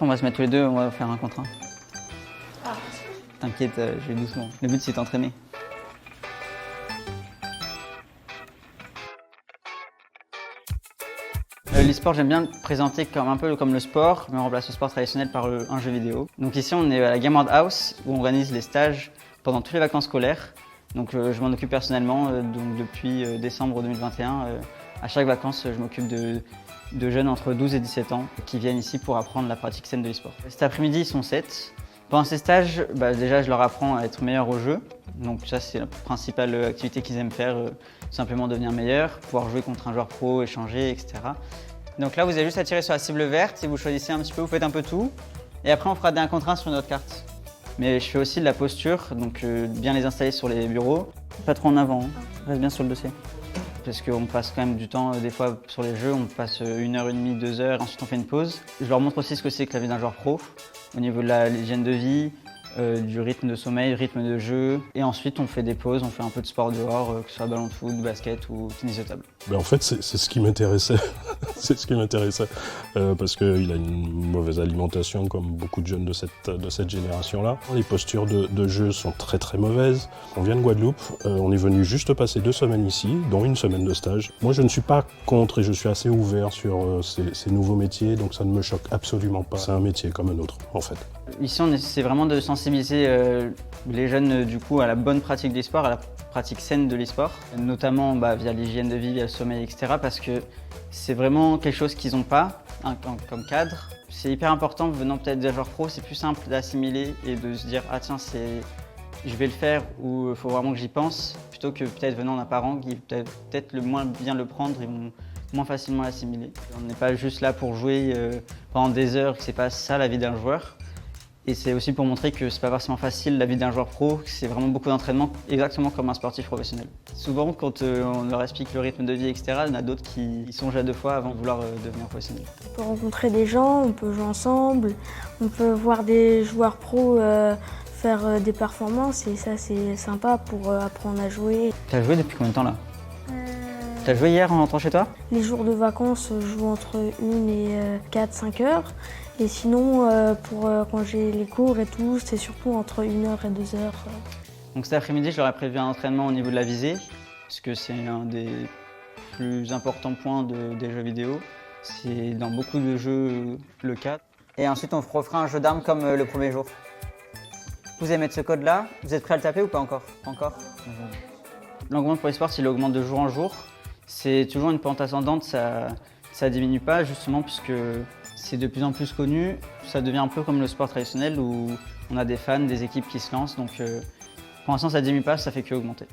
On va se mettre tous les deux, on va faire un contre un. T'inquiète, je vais doucement. Le but c'est d'entraîner. L'e-sport, j'aime bien le présenter comme un peu comme le sport, mais on remplace le sport traditionnel par un jeu vidéo. Donc ici, on est à la Game World House où on organise les stages pendant toutes les vacances scolaires. Donc je m'en occupe personnellement donc depuis décembre 2021. À chaque vacances, je m'occupe de jeunes entre 12 et 17 ans qui viennent ici pour apprendre la pratique saine de l'e-sport. Cet après-midi, ils sont 7. Pendant ces stages, déjà, je leur apprends à être meilleurs au jeu. Donc ça, c'est la principale activité qu'ils aiment faire, tout simplement devenir meilleur, pouvoir jouer contre un joueur pro, échanger, etc. Donc là, vous avez juste à tirer sur la cible verte et vous choisissez un petit peu, vous faites un peu tout. Et après, on fera des 1 contre 1 sur une autre carte. Mais je fais aussi de la posture, donc bien les installer sur les bureaux. Pas trop en avant, hein. Reste bien sur le dossier. Parce qu'on passe quand même du temps, des fois sur les jeux, on passe 1h30, 2 heures, ensuite on fait une pause. Je leur montre aussi ce que c'est que la vie d'un joueur pro, au niveau de l'hygiène de vie, du rythme de sommeil, rythme de jeu. Et ensuite on fait des pauses, on fait un peu de sport dehors, que ce soit ballon de foot, basket ou tennis de table. En fait, c'est ce qui m'intéressait. C'est ce qui m'intéressait. Parce qu'il a une mauvaise alimentation, comme beaucoup de jeunes de cette génération-là. Les postures de jeu sont très très mauvaises. On vient de Guadeloupe, on est venu juste passer 2 semaines ici, dont 1 semaine de stage. Moi, je ne suis pas contre et je suis assez ouvert sur ces nouveaux métiers, donc ça ne me choque absolument pas. C'est un métier comme un autre, en fait. Ici, on essaie vraiment de sensibiliser les jeunes du coup à la bonne pratique de l'e-sport, à la pratique saine de l'e-sport, notamment via l'hygiène de vie, via le sommeil, etc. Parce que c'est vraiment quelque chose qu'ils n'ont pas comme cadre. C'est hyper important, venant peut-être d'un joueur pro, c'est plus simple d'assimiler et de se dire « Ah tiens, je vais le faire » ou « Il faut vraiment que j'y pense », plutôt que peut-être venant d'un parent qui peut-être le moins bien le prendre, ils vont moins facilement l'assimiler. On n'est pas juste là pour jouer pendant des heures, que c'est pas ça la vie d'un joueur. Et c'est aussi pour montrer que c'est pas forcément facile la vie d'un joueur pro, que c'est vraiment beaucoup d'entraînement, exactement comme un sportif professionnel. Souvent, quand on leur explique le rythme de vie, etc., il y en a d'autres qui y songent à 2 fois avant de vouloir devenir professionnel. On peut rencontrer des gens, on peut jouer ensemble, on peut voir des joueurs pros faire des performances et ça c'est sympa pour apprendre à jouer. T'as joué depuis combien de temps là? T'as joué hier en rentrant chez toi? Les jours de vacances, je joue entre 1 et 4-5 heures. Et sinon, quand j'ai les cours et tout, c'est surtout entre 1 heure et 2 heures. Donc cet après-midi, je leur ai prévu un entraînement au niveau de la visée, parce que c'est un des plus importants points des jeux vidéo. C'est dans beaucoup de jeux le cas. Et ensuite, on refera un jeu d'armes comme le premier jour. Vous allez mettre ce code-là. Vous êtes prêts à le taper ou pas encore? Pas encore. L'engouement pour l'e-sport, il augmente de jour en jour. C'est toujours une pente ascendante, ça diminue pas justement puisque c'est de plus en plus connu. Ça devient un peu comme le sport traditionnel où on a des fans, des équipes qui se lancent. Donc pour l'instant, ça diminue pas, ça fait que augmenter.